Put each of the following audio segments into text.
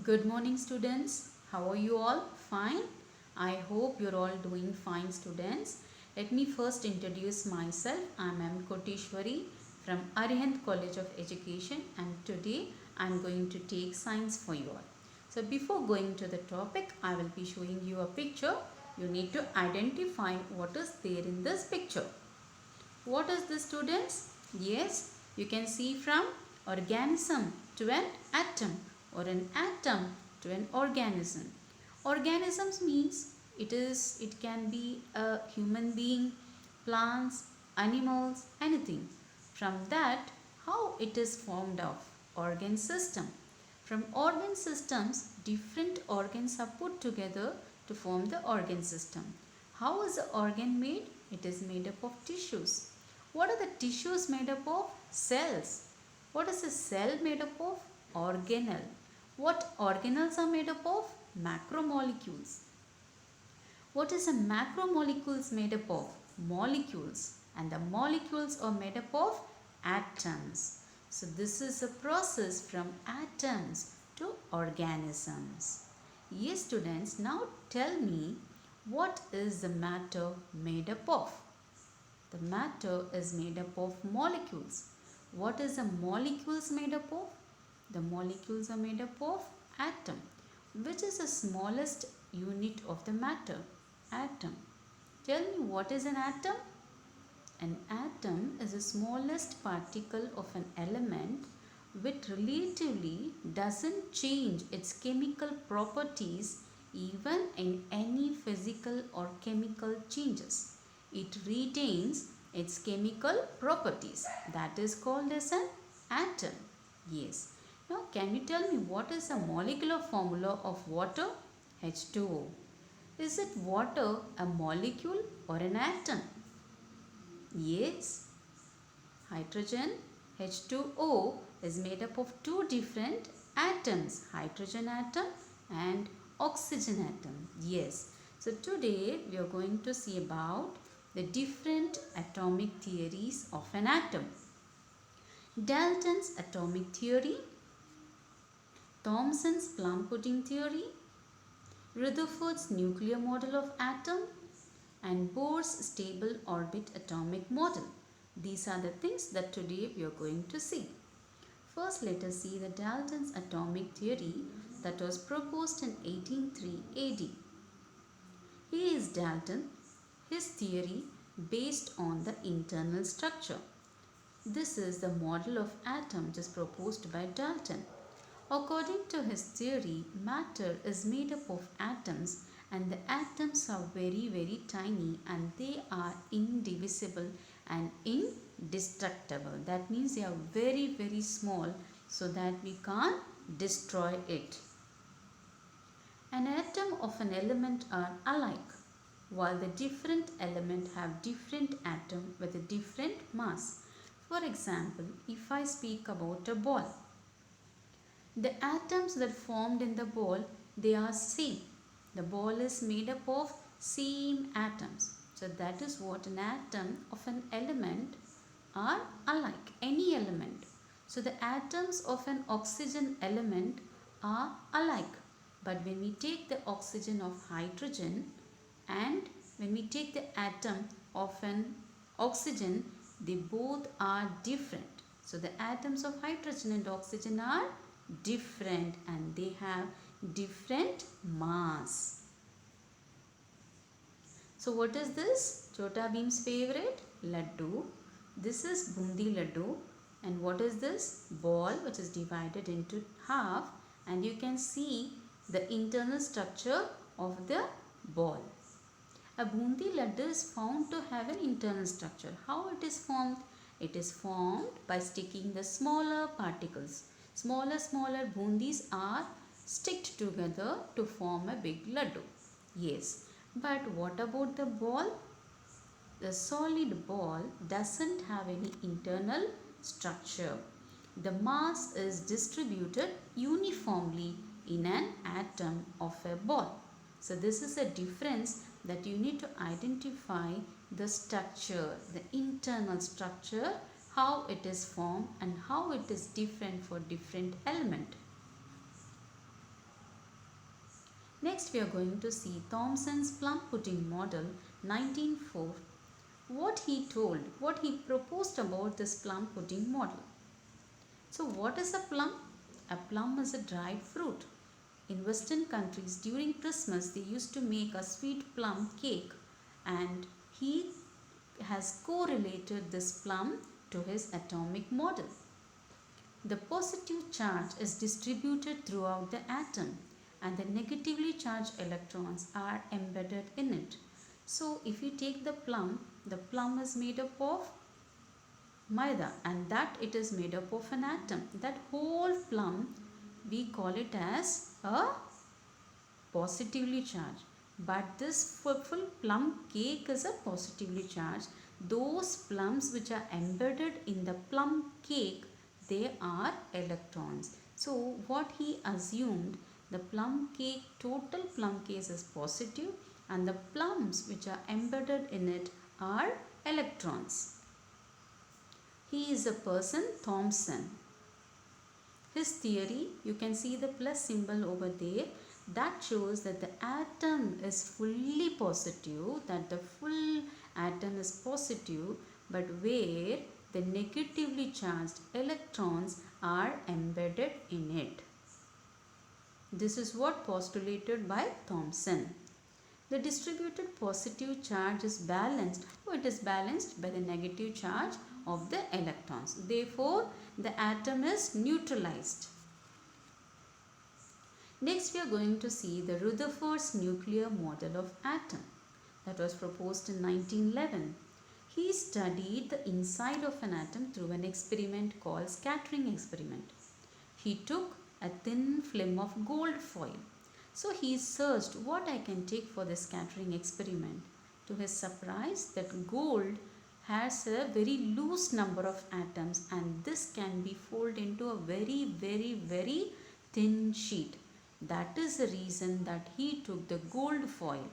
Good morning, students. How are you all? Fine? I hope you're all doing fine, students. Let me first introduce myself. I'm M. Koteshwari from Arihant College of Education, and today I'm going to take science for you all. So, before going to the topic, I will be showing you a picture. You need to identify what is there in this picture. What is this, students? Yes, you can see from organism to an atom or an atom to an organism. Organisms means it can be a human being, plants, animals, anything. From that, how it is formed of organ system. From organ systems, different organs are put together to form the organ system. How is the organ made? It is made up of tissues. What are the tissues made up of? Cells. What is a cell made up of? Organelle. What organelles are made up of? Macromolecules. What is a macromolecules made up of? Molecules. And the molecules are made up of atoms. So this is a process from atoms to organisms. Yes, students, now tell me, what is the matter made up of? The matter is made up of molecules. What is the molecules made up of? The molecules are made up of atom. Which is the smallest unit of the matter? Atom. Tell me, what is an atom? An atom is the smallest particle of an element which relatively doesn't change its chemical properties even in any physical or chemical changes. It retains its chemical properties. That is called as an atom. Yes. Now can you tell me what is the molecular formula of water? H2O. Is it water a molecule or an atom? Yes. Hydrogen H2O is made up of two different atoms, hydrogen atom and oxygen atom. Yes. So today we are going to see about the different atomic theories of an atom. Dalton's atomic theory, Thomson's plum pudding theory, Rutherford's nuclear model of atom, and Bohr's stable orbit atomic model. These are the things that today we are going to see. First, let us see the Dalton's atomic theory that was proposed in 1803 AD. Here is Dalton, his theory based on the internal structure. This is the model of atom just proposed by Dalton. According to his theory, matter is made up of atoms, and the atoms are very tiny, and they are indivisible and indestructible. That means they are very small, so that we can't destroy it. An atom of an element are alike, while the different element have different atom with a different mass. For example, if I speak about a ball, the atoms that formed in the ball, they are same. The ball is made up of same atoms. So that is what an atom of an element are alike, any element. So the atoms of an oxygen element are alike. But when we take the oxygen of hydrogen and when we take the atom of an oxygen, they both are different. So the atoms of hydrogen and oxygen are different and they have different mass. So what is this? Chota Bhim's favorite? Laddu. This is bundi laddu. And what is this? Ball, which is divided into half, and you can see the internal structure of the ball. A bundi laddu is found to have an internal structure. How it is formed? It is formed by sticking the smaller particles. Smaller bundis are sticked together to form a big laddu. Yes, but what about the ball? The solid ball doesn't have any internal structure. The mass is distributed uniformly in an atom of a ball. So this is a difference that you need to identify the structure, the internal structure, how it is formed and how it is different for different element. Next we are going to see Thomson's plum pudding model 1904. What he told, what he proposed about this plum pudding model. So what is a plum? A plum is a dried fruit. In Western countries during Christmas they used to make a sweet plum cake, and he has correlated this plum to his atomic model. The positive charge is distributed throughout the atom and the negatively charged electrons are embedded in it. So if you take the plum is made up of maida, and that it is made up of an atom. That whole plum we call it as a positively charged. But this full plum cake is a positively charged. Those plums which are embedded in the plum cake, they are electrons. So what he assumed, the plum cake, total plum cake is positive and the plums which are embedded in it are electrons. He is a person, Thomson. His theory, you can see the plus symbol over there, that shows that the atom is fully positive, that the full atom is positive, but where the negatively charged electrons are embedded in it. This is what postulated by Thomson. The distributed positive charge is balanced. It is balanced by the negative charge of the electrons. Therefore, the atom is neutralized. Next, we are going to see the Rutherford's nuclear model of atom that was proposed in 1911. He studied the inside of an atom through an experiment called scattering experiment. He took a thin film of gold foil. So he searched what I can take for the scattering experiment. To his surprise, that gold has a very loose number of atoms, and this can be folded into a very thin sheet. That is the reason that he took the gold foil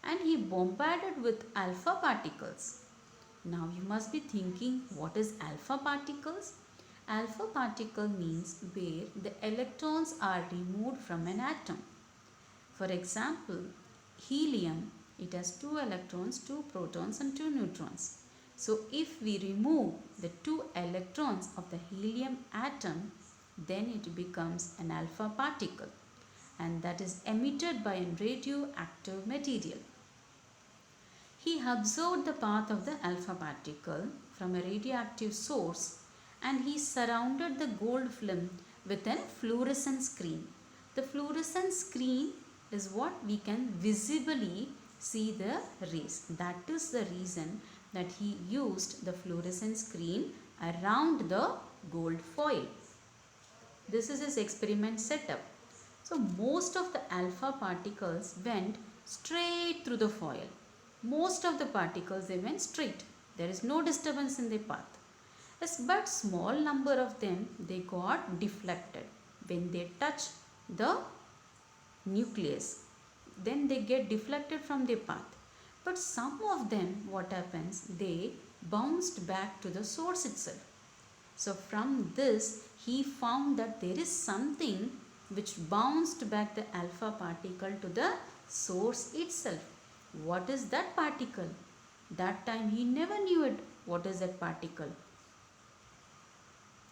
and he bombarded with alpha particles. Now you must be thinking, what is alpha particles? Alpha particle means where the electrons are removed from an atom. For example, helium, it has 2 electrons, 2 protons and 2 neutrons. So if we remove the 2 electrons of the helium atom, then it becomes an alpha particle, and that is emitted by a radioactive material. He observed the path of the alpha particle from a radioactive source, and he surrounded the gold film with a fluorescent screen. The fluorescent screen is what we can visibly see the rays. That is the reason that he used the fluorescent screen around the gold foil. This is his experiment setup. So most of the alpha particles went straight through the foil. Most of the particles, they went straight. There is no disturbance in the path. Yes, but small number of them, they got deflected when they touch the nucleus. Then they get deflected from their path. But some of them, what happens, they bounced back to the source itself. So from this, he found that there is something which bounced back the alpha particle to the source itself. What is that particle? That time he never knew it. What is that particle?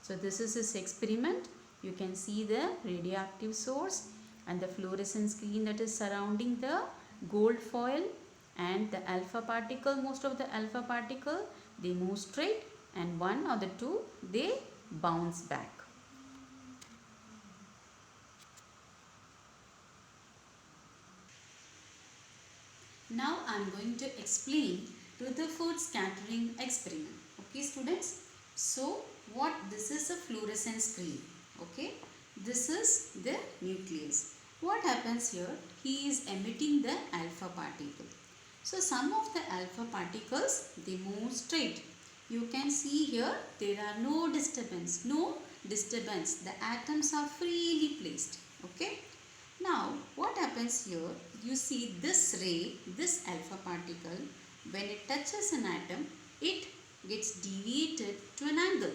So this is his experiment. You can see the radioactive source and the fluorescent screen that is surrounding the gold foil, and the alpha particle, most of the alpha particle, they move straight, and one or the two, they bounce back. Now I am going to explain Rutherford scattering experiment. Okay students, so what, this is a fluorescent screen. Okay, this is the nucleus. What happens here, he is emitting the alpha particle. So some of the alpha particles, they move straight. You can see here there are no disturbance. The atoms are freely placed. Okay. Now what happens here, you see this ray, this alpha particle, when it touches an atom, it gets deviated to an angle.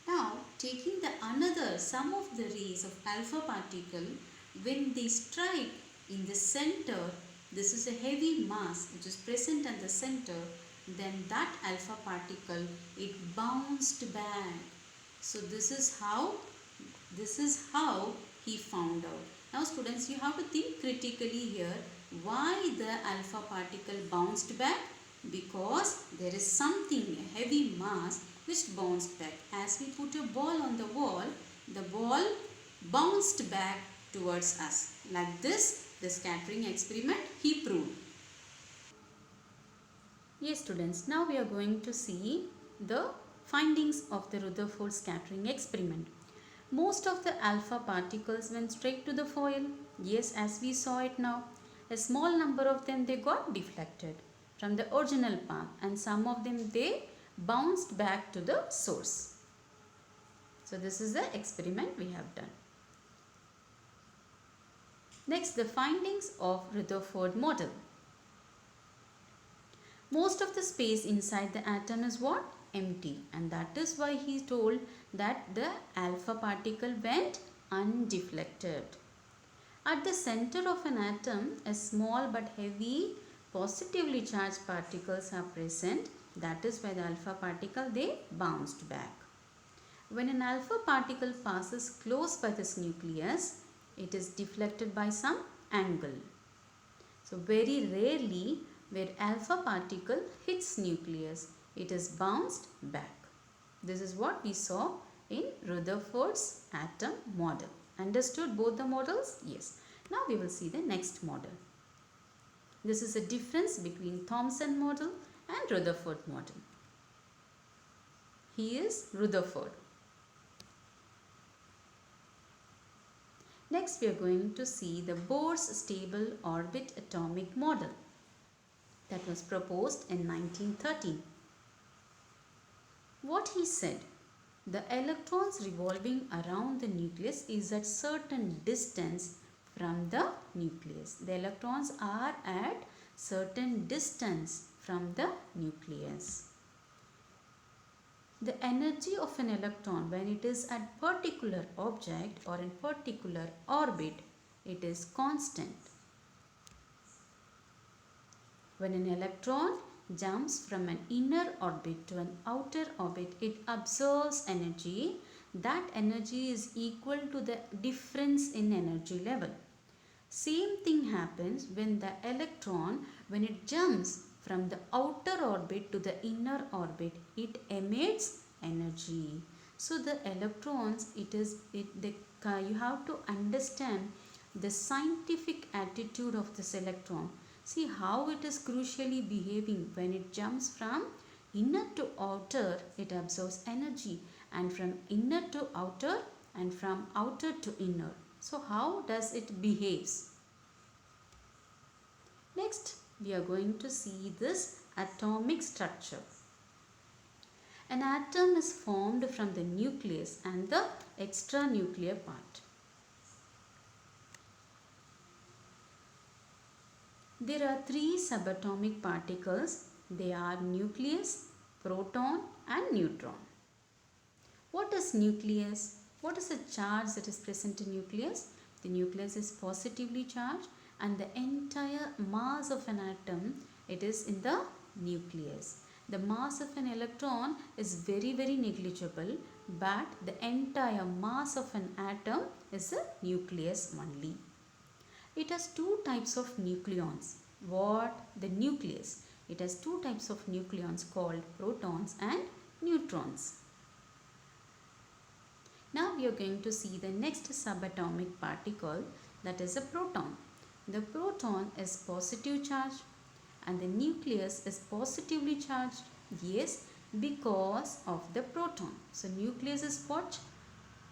Now taking the some of the rays of alpha particle, when they strike in the center, this is a heavy mass which is present at the center, then that alpha particle, it bounced back. So this is how he found out. Now students, you have to think critically here. Why the alpha particle bounced back? Because there is something, a heavy mass which bounced back. As we put a ball on the wall, the ball bounced back towards us. Like this, the scattering experiment he proved. Yes students, now we are going to see the findings of the Rutherford scattering experiment. Most of the alpha particles went straight to the foil. Yes, as we saw it now. A small number of them, they got deflected from the original path, and some of them, they bounced back to the source. So this is the experiment we have done. Next, the findings of Rutherford model. Most of the space inside the atom is what? Empty, and that is why he told that the alpha particle went undeflected. At the center of an atom, a small but heavy positively charged particles are present. That is why the alpha particle, they bounced back. When an alpha particle passes close by this nucleus, it is deflected by some angle. So very rarely where alpha particle hits nucleus, it is bounced back. This is what we saw in Rutherford's atom model. Understood both the models? Yes. Now we will see the next model. This is a difference between Thomson model and Rutherford model. He is Rutherford. Next we are going to see the Bohr's stable orbit atomic model that was proposed in 1913. What he said, the electrons revolving around the nucleus is at certain distance from the nucleus. The electrons are at certain distance from the nucleus. The energy of an electron when it is at particular object or in particular orbit, it is constant. When an electron jumps from an inner orbit to an outer orbit, it absorbs energy. That energy is equal to the difference in energy level. Same thing happens when the electron, when it jumps from the outer orbit to the inner orbit, it emits energy. So the electrons, you have to understand the scientific attitude of this electron. See how it is crucially behaving. When it jumps from inner to outer, it absorbs energy, and from inner to outer and from outer to inner. So how does it behaves? Next, we are going to see this atomic structure. An atom is formed from the nucleus and the extranuclear part. There are three subatomic particles. They are nucleus, proton and neutron. What is nucleus? What is the charge that is present in nucleus? The nucleus is positively charged, and the entire mass of an atom, it is in the nucleus. The mass of an electron is very negligible, but the entire mass of an atom is a nucleus only. It has two types of nucleons. What? The nucleus. It has two types of nucleons called protons and neutrons. Now we are going to see the next subatomic particle, that is a proton. The proton is positive charge and the nucleus is positively charged. Yes, because of the proton. So nucleus is what?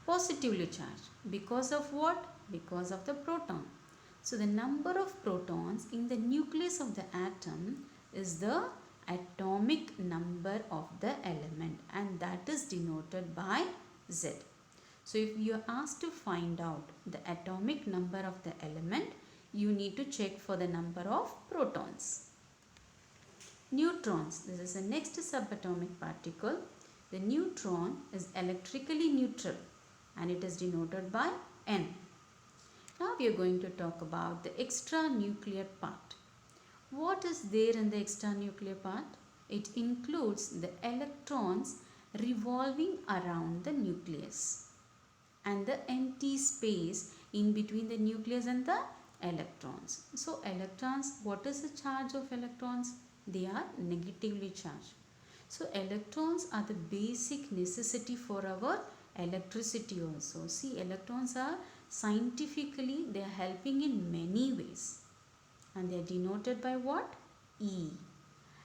Positively charged. Because of what? Because of the proton. So the number of protons in the nucleus of the atom is the atomic number of the element, and that is denoted by Z. So if you are asked to find out the atomic number of the element, you need to check for the number of protons. Neutrons, this is the next subatomic particle. The neutron is electrically neutral and it is denoted by N. Now we are going to talk about the extranuclear part. What is there in the extranuclear part? It includes the electrons revolving around the nucleus and the empty space in between the nucleus and the electrons. So electrons, what is the charge of electrons? They are negatively charged. So electrons are the basic necessity for our electricity also. See, electrons are scientifically, they are helping in many ways, and they are denoted by what? E.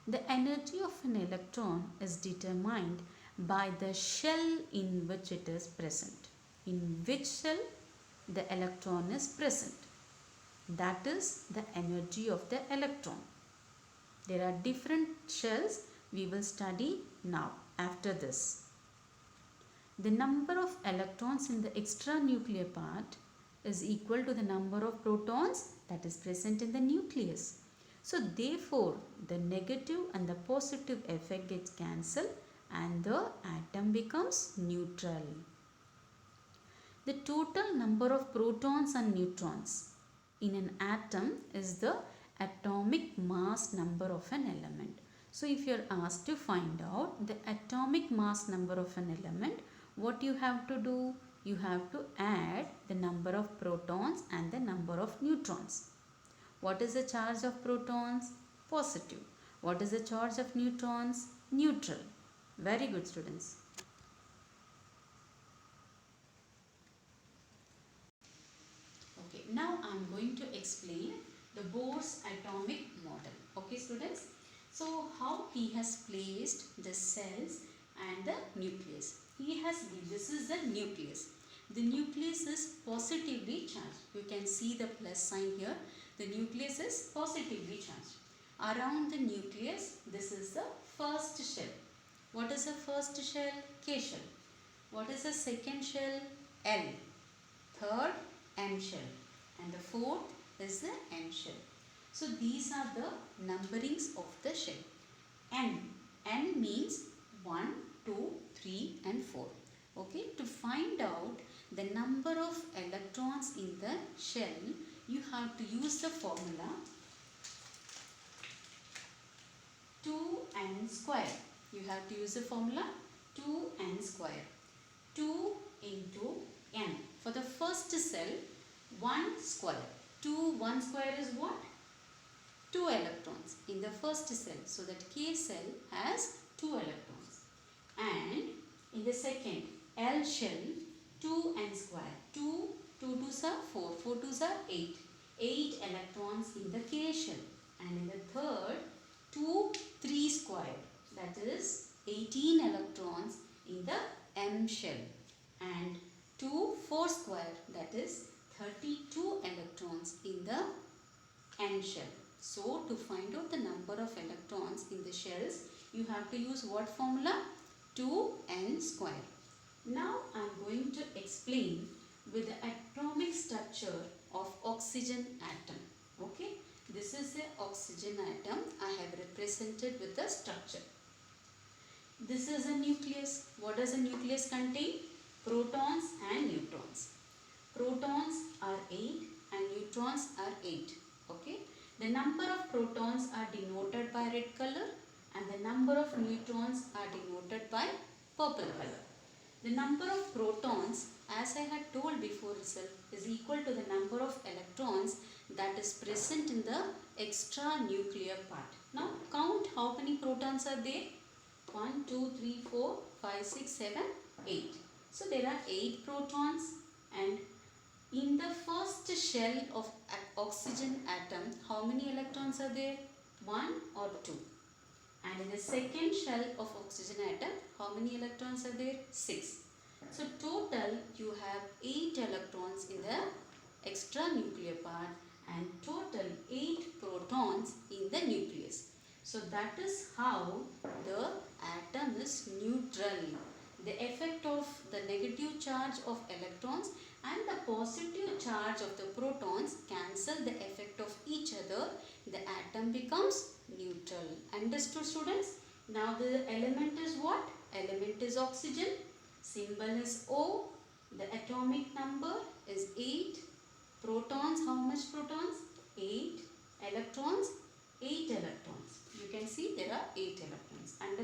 The energy of an electron is determined by the shell in which it is present. In which shell the electron is present. That is the energy of the electron. There are different shells we will study now after this. The number of electrons in the extranuclear part is equal to the number of protons that is present in the nucleus. So therefore, the negative and the positive effect gets cancelled and the atom becomes neutral. The total number of protons and neutrons in an atom is the atomic mass number of an element. So if you are asked to find out the atomic mass number of an element, what you have to do? You have to add the number of protons and the number of neutrons. What is the charge of protons? Positive. What is the charge of neutrons? Neutral. Very good, students. Okay, now I am going to explain the Bohr's atomic model. Okay, students. So how he has placed the cells and the nucleus. This is the nucleus. The nucleus is positively charged. You can see the plus sign here. The nucleus is positively charged. Around the nucleus, this is the first shell. What is the first shell? K shell. What is the second shell? L. Third, M shell. And the fourth is the N shell. So these are the numberings of the shell. N. N means 1, 2, 3 and 4. Okay, to find out the number of electrons in the shell, you have to use the formula 2n square. You have to use the formula 2n square. 2 into n. For the first cell, 1 square. 1 square is what? 2 electrons in the first cell. So that K cell has 2 electrons. And in the second L shell, 2n square. 2 2s are 4. 4 2s are 8. 8 electrons in the K shell. And in the third, 2 3 square. That is 18 electrons in the M shell. And 2 4 square. That is 32 electrons in the N shell. So to find out the number of electrons in the shells, you have to use what formula? 2n square. Now I am going to explain with the atomic structure of oxygen atom. Okay, this is the oxygen atom I have represented with the structure. This is a nucleus. What does a nucleus contain? Protons and neutrons. Protons are 8 and neutrons are 8. Okay. The number of protons are denoted by red color and the number of neutrons are denoted by purple color. The number of protons, as I had told before itself, is equal to the number of electrons that is present in the extranuclear part. Now count how many protons are there. 1, 2, 3, 4, 5, 6, 7, 8. So there are 8 protons, and in the first shell of oxygen atom, how many electrons are there? 1 or 2. And in the second shell of oxygen atom, how many electrons are there? 6. So total you have 8 electrons in the extranuclear part and total 8 protons in the nucleus. So that is how the atom is neutral. The effect of the negative charge of electrons and the positive charge of the protons cancel the effect of each other. The atom becomes neutral. Understood, students? Now the element is what? Element is oxygen. Symbol is O. The atomic number is 8. Protons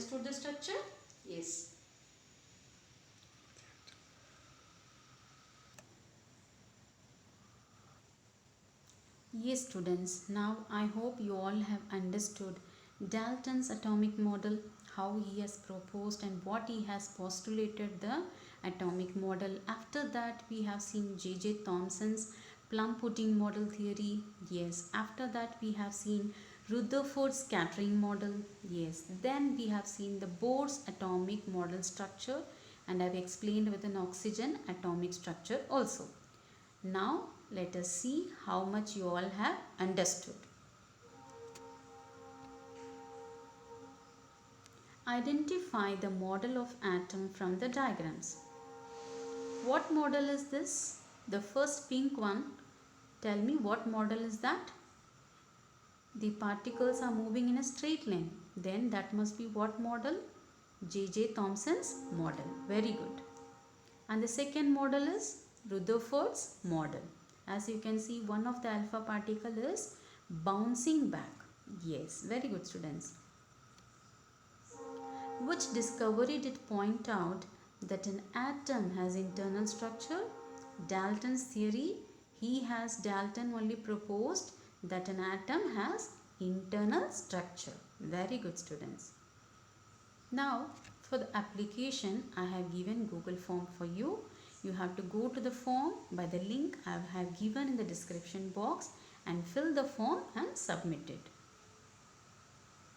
understood the structure? Yes. Yes, students, now I hope you all have understood Dalton's atomic model, how he has proposed and what he has postulated the atomic model. After that, we have seen J.J. Thomson's plum pudding model theory. Yes, after that, we have seen Rutherford's scattering model. Yes, then we have seen the Bohr's atomic model structure, and I've explained with an oxygen atomic structure also. Now let us see how much you all have understood. Identify the model of atom from the diagrams. What model is this? The first pink one. Tell me what model is that? The particles are moving in a straight line. Then that must be what model? J.J. Thomson's model. Very good. And the second model is Rutherford's model. As you can see, one of the alpha particle is bouncing back. Yes, very good students. Which discovery did point out that an atom has internal structure? Dalton's theory. Dalton only proposed that an atom has internal structure. Very good students. Now for the application, I have given Google form for you. You have to go to the form by the link I have given in the description box and fill the form and submit it.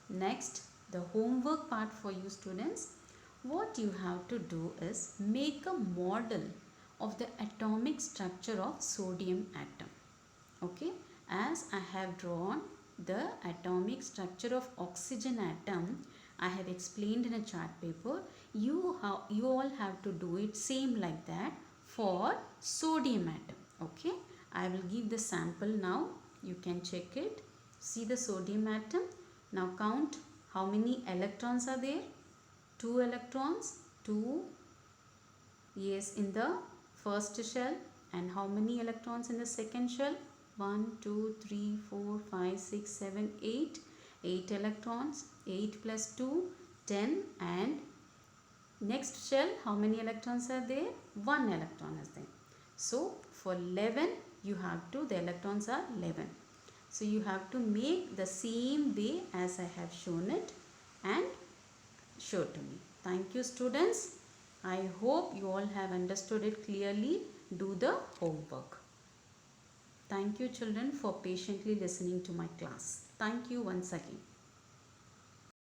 Next, the homework part for you students. What you have to do is make a model of the atomic structure of sodium atom. Okay, as I have drawn the atomic structure of oxygen atom, I have explained in a chart paper. You all have to do it same like that for sodium atom. Okay, I will give the sample now. You can check it. See the sodium atom. Now count how many electrons are there. 2 electrons. 2. Yes, in the first shell. And how many electrons in the second shell? 1, 2, 3, 4, 5, 6, 7, 8. 8 electrons. 8 plus 2, 10. And next shell, how many electrons are there? 1 electron is there. So for 11, the electrons are 11. So you have to make the same way as I have shown it and show to me. Thank you students. I hope you all have understood it clearly. Do the homework. Thank you children for patiently listening to my class. Thank you once again.